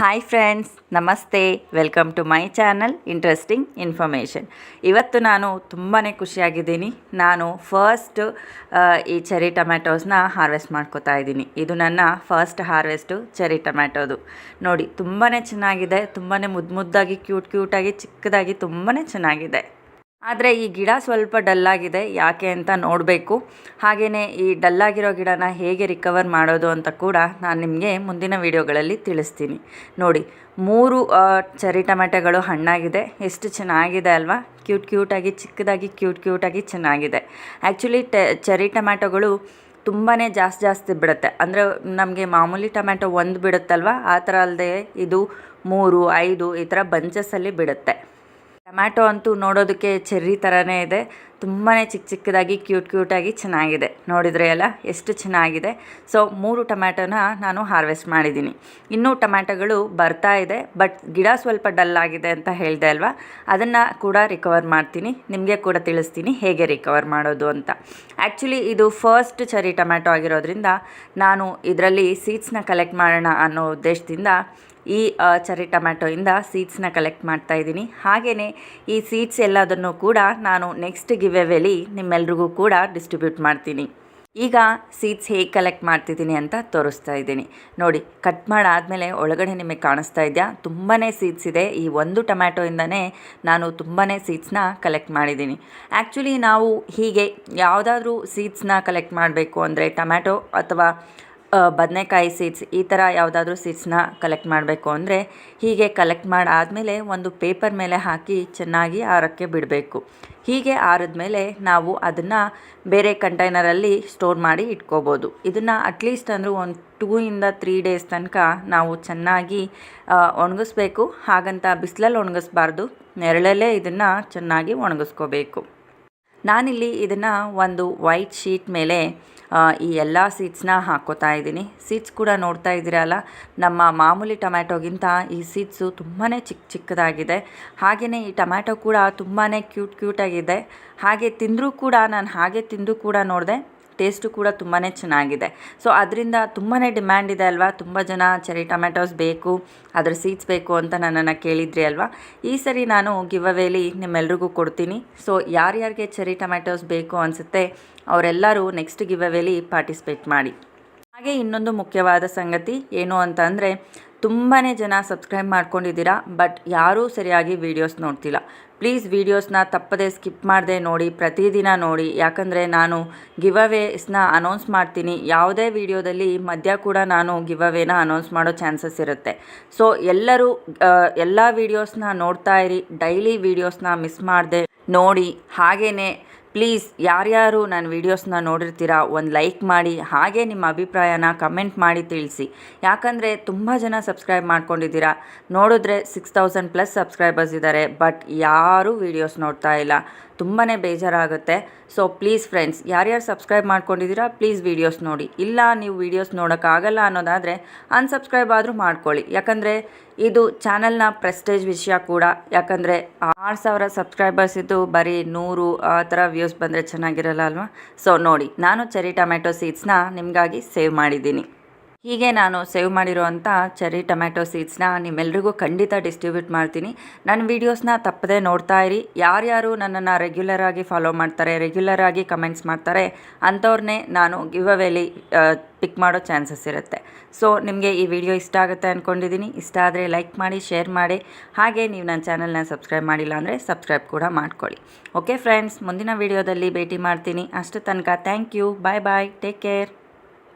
Hi friends, ನಮಸ್ತೆ. Welcome to my channel interesting information. ಇವತ್ತು ನಾನು ತುಂಬಾ ಖುಷಿಯಾಗಿದ್ದೀನಿ. ನಾನು ಫಸ್ಟ್ ಈ ಚೆರಿ ಟೊಮ್ಯಾಟೋಸ್ನ ಹಾರ್ವೆಸ್ಟ್ ಮಾಡ್ಕೋತಾ ಇದ್ದೀನಿ. ಇದು ನನ್ನ ಫಸ್ಟ್ ಹಾರ್ವೆಸ್ಟು ಚೆರಿ ಟೊಮ್ಯಾಟೋದು. ನೋಡಿ, ತುಂಬಾ ಚೆನ್ನಾಗಿದೆ. ತುಂಬಾ ಮುದ್ದಾಗಿ ಕ್ಯೂಟಾಗಿ ಚಿಕ್ಕದಾಗಿ ತುಂಬಾ ಚೆನ್ನಾಗಿದೆ. ಆದರೆ ಈ ಗಿಡ ಸ್ವಲ್ಪ ಡಲ್ಲಾಗಿದೆ. ಯಾಕೆ ಅಂತ ನೋಡಬೇಕು. ಹಾಗೆಯೇ ಈ ಡಲ್ಲಾಗಿರೋ ಗಿಡನ ಹೇಗೆ ರಿಕವರ್ ಮಾಡೋದು ಅಂತ ಕೂಡ ನಾನು ನಿಮಗೆ ಮುಂದಿನ ವಿಡಿಯೋಗಳಲ್ಲಿ ತಿಳಿಸ್ತೀನಿ. ನೋಡಿ, 3 ಚೆರಿ ಟೊಮ್ಯಾಟೋಗಳು ಹಣ್ಣಾಗಿದೆ. ಎಷ್ಟು ಚೆನ್ನಾಗಿದೆ ಅಲ್ವಾ? ಕ್ಯೂಟಾಗಿ ಚಿಕ್ಕದಾಗಿ ಕ್ಯೂಟಾಗಿ ಚೆನ್ನಾಗಿದೆ. ಆ್ಯಕ್ಚುಲಿ ಚೆರಿ ಟೊಮ್ಯಾಟೋಗಳು ತುಂಬಾ ಜಾಸ್ತಿ ಬಿಡುತ್ತೆ. ಅಂದರೆ ನಮಗೆ ಮಾಮೂಲಿ ಟೊಮ್ಯಾಟೊ ಒಂದು ಬಿಡುತ್ತಲ್ವ, ಆ ಥರ ಅಲ್ಲದೆ ಇದು 3, 5 ಈ ಥರ ಬಂಚಸ್ಸಲ್ಲಿ ಬಿಡುತ್ತೆ. ಟೊಮ್ಯಾಟೊ ಅಂತೂ ನೋಡೋದಕ್ಕೆ ಚೆರ್ರಿ ಥರನೇ ಇದೆ. ತುಂಬಾ ಚಿಕ್ಕದಾಗಿ ಕ್ಯೂಟಾಗಿ ಚೆನ್ನಾಗಿದೆ. ನೋಡಿದ್ರೆ ಅಲ್ಲ ಎಷ್ಟು ಚೆನ್ನಾಗಿದೆ. ಸೊ 3 ಟೊಮ್ಯಾಟೋನ ನಾನು ಹಾರ್ವೆಸ್ಟ್ ಮಾಡಿದ್ದೀನಿ. ಇನ್ನೂ ಟೊಮ್ಯಾಟೋಗಳು ಬರ್ತಾ ಇದೆ. ಬಟ್ ಗಿಡ ಸ್ವಲ್ಪ ಡಲ್ ಆಗಿದೆ ಅಂತ ಹೇಳಿದೆ ಅಲ್ವಾ, ಅದನ್ನು ಕೂಡ ರಿಕವರ್ ಮಾಡ್ತೀನಿ. ನಿಮಗೆ ಕೂಡ ತಿಳಿಸ್ತೀನಿ ಹೇಗೆ ರಿಕವರ್ ಮಾಡೋದು ಅಂತ. ಆ್ಯಕ್ಚುಲಿ ಇದು ಫಸ್ಟ್ ಚೆರಿ ಟೊಮ್ಯಾಟೊ ಆಗಿರೋದ್ರಿಂದ ನಾನು ಇದರಲ್ಲಿ ಸೀಡ್ಸ್ನ ಕಲೆಕ್ಟ್ ಮಾಡೋಣ ಅನ್ನೋ ಉದ್ದೇಶದಿಂದ ಈ ಚೆರಿ ಟೊಮ್ಯಾಟೋಯಿಂದ ಸೀಡ್ಸ್ನ ಕಲೆಕ್ಟ್ ಮಾಡ್ತಾ ಇದ್ದೀನಿ. ಹಾಗೆಯೇ ಈ ಸೀಡ್ಸ್ ಎಲ್ಲದನ್ನು ಕೂಡ ನಾನು ನೆಕ್ಸ್ಟ್ ಗಿವ್ ಅವೇಲಿ ನಿಮ್ಮೆಲ್ರಿಗೂ ಕೂಡ ಡಿಸ್ಟ್ರಿಬ್ಯೂಟ್ ಮಾಡ್ತೀನಿ. ಈಗ ಸೀಡ್ಸ್ ಹೇಗೆ ಕಲೆಕ್ಟ್ ಮಾಡ್ತಿದ್ದೀನಿ ಅಂತ ತೋರಿಸ್ತಾ ಇದ್ದೀನಿ. ನೋಡಿ, ಕಟ್ ಮಾಡಾದಮೇಲೆ ಒಳಗಡೆ ನಿಮಗೆ ಕಾಣಿಸ್ತಾ ಇದೆಯಾ, ತುಂಬಾ ಸೀಡ್ಸ್ ಇದೆ. ಈ ಒಂದು ಟೊಮ್ಯಾಟೋಯಿಂದನೇ ನಾನು ತುಂಬಾ ಸೀಡ್ಸ್ನ ಕಲೆಕ್ಟ್ ಮಾಡಿದ್ದೀನಿ. ಆ್ಯಕ್ಚುಲಿ ನಾವು ಹೀಗೆ ಯಾವುದಾದ್ರೂ ಸೀಡ್ಸ್ನ ಕಲೆಕ್ಟ್ ಮಾಡಬೇಕು ಅಂದರೆ ಟೊಮ್ಯಾಟೊ ಅಥವಾ ಬದನೆಕಾಯಿ ಸೀಡ್ಸ್ ಈ ಥರ ಯಾವುದಾದ್ರೂ ಸೀಡ್ಸ್ನ ಕಲೆಕ್ಟ್ ಮಾಡಬೇಕು ಅಂದರೆ ಹೀಗೆ ಕಲೆಕ್ಟ್ ಮಾಡಾದಮೇಲೆ ಒಂದು ಪೇಪರ್ ಮೇಲೆ ಹಾಕಿ ಚೆನ್ನಾಗಿ ಆರೋಕ್ಕೆ ಬಿಡಬೇಕು. ಹೀಗೆ ಆರಿದ್ಮೇಲೆ ನಾವು ಅದನ್ನು ಬೇರೆ ಕಂಟೈನರಲ್ಲಿ ಸ್ಟೋರ್ ಮಾಡಿ ಇಟ್ಕೋಬೋದು. ಇದನ್ನು ಅಟ್ಲೀಸ್ಟ್ ಅಂದರೂ ಒಂದು 2 ಇಂದ 3 ಡೇಸ್ ತನಕ ನಾವು ಚೆನ್ನಾಗಿ ಒಣಗಿಸ್ಬೇಕು. ಹಾಗಂತ ಬಿಸಿಲಲ್ಲಿ ಒಣಗಿಸ್ಬಾರ್ದು, ನೆರಳಲ್ಲೇ ಇದನ್ನು ಚೆನ್ನಾಗಿ ಒಣಗಿಸ್ಕೋಬೇಕು. ನಾನಿಲ್ಲಿ ಇದನ್ನು ಒಂದು ವೈಟ್ ಶೀಟ್ ಮೇಲೆ ಈ ಎಲ್ಲ ಸೀಡ್ಸ್ನ ಹಾಕ್ಕೋತಾ ಇದ್ದೀನಿ. ಸೀಡ್ಸ್ ಕೂಡ ನೋಡ್ತಾ ಇದ್ದೀರಲ್ಲ, ನಮ್ಮ ಮಾಮೂಲಿ ಟೊಮ್ಯಾಟೋಗಿಂತ ಈ ಸೀಡ್ಸು ತುಂಬಾ ಚಿಕ್ಕದಾಗಿದೆ. ಹಾಗೆಯೇ ಈ ಟೊಮ್ಯಾಟೊ ಕೂಡ ತುಂಬಾ ಕ್ಯೂಟಾಗಿದೆ. ಹಾಗೆ ತಿಂದರೂ ಕೂಡ ನೋಡಿದೆ, ಟೇಸ್ಟು ಕೂಡ ತುಂಬಾ ಚೆನ್ನಾಗಿದೆ. ಸೊ ಅದರಿಂದ ತುಂಬಾ ಡಿಮ್ಯಾಂಡ್ ಇದೆ ಅಲ್ವಾ. ತುಂಬ ಜನ ಚೆರಿ ಟೊಮ್ಯಾಟೋಸ್ ಬೇಕು, ಅದರ ಸೀಡ್ಸ್ ಬೇಕು ಅಂತ ನನ್ನನ್ನು ಕೇಳಿದ್ರಿ ಅಲ್ವಾ. ಈ ಸರಿ ನಾನು ಗಿವ್ ಅವೇಲಿ ನಿಮ್ಮೆಲ್ರಿಗೂ ಕೊಡ್ತೀನಿ. ಸೊ ಯಾರ್ಯಾರಿಗೆ ಚೆರಿ ಟೊಮ್ಯಾಟೋಸ್ ಬೇಕು ಅನಿಸುತ್ತೆ ಅವರೆಲ್ಲರೂ ನೆಕ್ಸ್ಟ್ ಗಿವ್ ಅವೇಲಿ ಪಾರ್ಟಿಸಿಪೇಟ್ ಮಾಡಿ. ಹಾಗೆ ಇನ್ನೊಂದು ಮುಖ್ಯವಾದ ಸಂಗತಿ ಏನು ಅಂತ ಅಂದರೆ, ತುಂಬಾ ಜನ ಸಬ್ಸ್ಕ್ರೈಬ್ ಮಾಡ್ಕೊಂಡಿದ್ದೀರಾ, ಬಟ್ ಯಾರೂ ಸರಿಯಾಗಿ ವೀಡಿಯೋಸ್ ನೋಡ್ತಿಲ್ಲ. ಪ್ಲೀಸ್ ವೀಡಿಯೋಸ್ನ ತಪ್ಪದೇ ಸ್ಕಿಪ್ ಮಾಡದೆ ನೋಡಿ, ಪ್ರತಿದಿನ ನೋಡಿ. ಯಾಕಂದರೆ ನಾನು ಗಿವ್ ಅವೇಸ್ನ ಅನೌನ್ಸ್ ಮಾಡ್ತೀನಿ. ಯಾವುದೇ ವೀಡಿಯೋದಲ್ಲಿ ಮಧ್ಯ ಕೂಡ ನಾನು ಗಿವ್ ಅವೇನ ಅನೌನ್ಸ್ ಮಾಡೋ ಚಾನ್ಸಸ್ ಇರುತ್ತೆ. ಸೊ ಎಲ್ಲರೂ ಎಲ್ಲ ವೀಡಿಯೋಸ್ನ ನೋಡ್ತಾ ಇರಿ. ಡೈಲಿ ವೀಡಿಯೋಸ್ನ ಮಿಸ್ ಮಾಡದೆ ನೋಡಿ. ಹಾಗೆಯೇ ಪ್ಲೀಸ್ ಯಾರ್ಯಾರು ನನ್ನ ವೀಡಿಯೋಸ್ನ ನೋಡಿರ್ತೀರಾ ಒಂದು ಲೈಕ್ ಮಾಡಿ. ಹಾಗೆ ನಿಮ್ಮ ಅಭಿಪ್ರಾಯನ ಕಮೆಂಟ್ ಮಾಡಿ ತಿಳಿಸಿ. ಯಾಕಂದರೆ ತುಂಬ ಜನ ಸಬ್ಸ್ಕ್ರೈಬ್ ಮಾಡ್ಕೊಂಡಿದ್ದೀರಾ. ನೋಡಿದ್ರೆ 6000+ ಸಬ್ಸ್ಕ್ರೈಬರ್ಸ್ ಇದ್ದಾರೆ, ಬಟ್ ಯಾರೂ ವೀಡಿಯೋಸ್ ನೋಡ್ತಾ ಇಲ್ಲ. ತುಂಬಾ ಬೇಜಾರಾಗುತ್ತೆ. ಸೊ ಪ್ಲೀಸ್ ಫ್ರೆಂಡ್ಸ್, ಯಾರ್ಯಾರು ಸಬ್ಸ್ಕ್ರೈಬ್ ಮಾಡ್ಕೊಂಡಿದ್ದೀರಾ ಪ್ಲೀಸ್ ವೀಡಿಯೋಸ್ ನೋಡಿ. ಇಲ್ಲ ನೀವು ವೀಡಿಯೋಸ್ ನೋಡೋಕ್ಕಾಗಲ್ಲ ಅನ್ನೋದಾದರೆ ಅನ್ಸಬ್ಸ್ಕ್ರೈಬ್ ಆದರೂ ಮಾಡ್ಕೊಳ್ಳಿ. ಯಾಕಂದರೆ ಇದು ಚಾನಲ್ನ ಪ್ರೆಸ್ಟೇಜ್ ವಿಷಯ ಕೂಡ. ಯಾಕಂದರೆ 6000 ಸಬ್ಸ್ಕ್ರೈಬರ್ಸ್ ಇದ್ದು ಬರೀ 100 ಆ ಥರ ವ್ಯೂಸ್ ಬಂದರೆ ಚೆನ್ನಾಗಿರಲ್ಲ ಅಲ್ವಾ. ಸೊ ನೋಡಿ, ನಾನು ಚೆರಿ ಟೊಮ್ಯಾಟೊ ಸೀಡ್ಸ್ನ ನಿಮಗಾಗಿ ಸೇವ್ ಮಾಡಿದ್ದೀನಿ. ಹೀಗೆ ನಾನು ಸೇವ್ ಮಾಡಿರೋವಂಥ ಚೆರಿ ಟೊಮ್ಯಾಟೊ ಸೀಡ್ಸ್ನ ನಿಮ್ಮೆಲ್ರಿಗೂ ಖಂಡಿತ ಡಿಸ್ಟ್ರಿಬ್ಯೂಟ್ ಮಾಡ್ತೀನಿ. ನನ್ನ ವೀಡಿಯೋಸ್ನ ತಪ್ಪದೇ ನೋಡ್ತಾ ಇರಿ. ಯಾರ್ಯಾರು ನನ್ನನ್ನು ರೆಗ್ಯುಲರಾಗಿ ಫಾಲೋ ಮಾಡ್ತಾರೆ, ರೆಗ್ಯುಲರಾಗಿ ಕಮೆಂಟ್ಸ್ ಮಾಡ್ತಾರೆ, ಅಂಥವ್ರನ್ನೇ ನಾನು ಗಿವ್ ಅವೇಲಿ ಪಿಕ್ ಮಾಡೋ ಚಾನ್ಸಸ್ ಇರುತ್ತೆ. ಸೊ ನಿಮಗೆ ಈ ವಿಡಿಯೋ ಇಷ್ಟ ಆಗುತ್ತೆ ಅಂದ್ಕೊಂಡಿದ್ದೀನಿ. ಇಷ್ಟ ಆದರೆ ಲೈಕ್ ಮಾಡಿ, ಶೇರ್ ಮಾಡಿ. ಹಾಗೆ ನೀವು ನನ್ನ ಚಾನಲ್ನ ಸಬ್ಸ್ಕ್ರೈಬ್ ಮಾಡಿಲ್ಲ ಅಂದರೆ ಸಬ್ಸ್ಕ್ರೈಬ್ ಕೂಡ ಮಾಡ್ಕೊಳ್ಳಿ. ಓಕೆ ಫ್ರೆಂಡ್ಸ್, ಮುಂದಿನ ವಿಡಿಯೋದಲ್ಲಿ ಭೇಟಿ ಮಾಡ್ತೀನಿ. ಅಷ್ಟು ತನಕ thank you. Bye bye. Take care.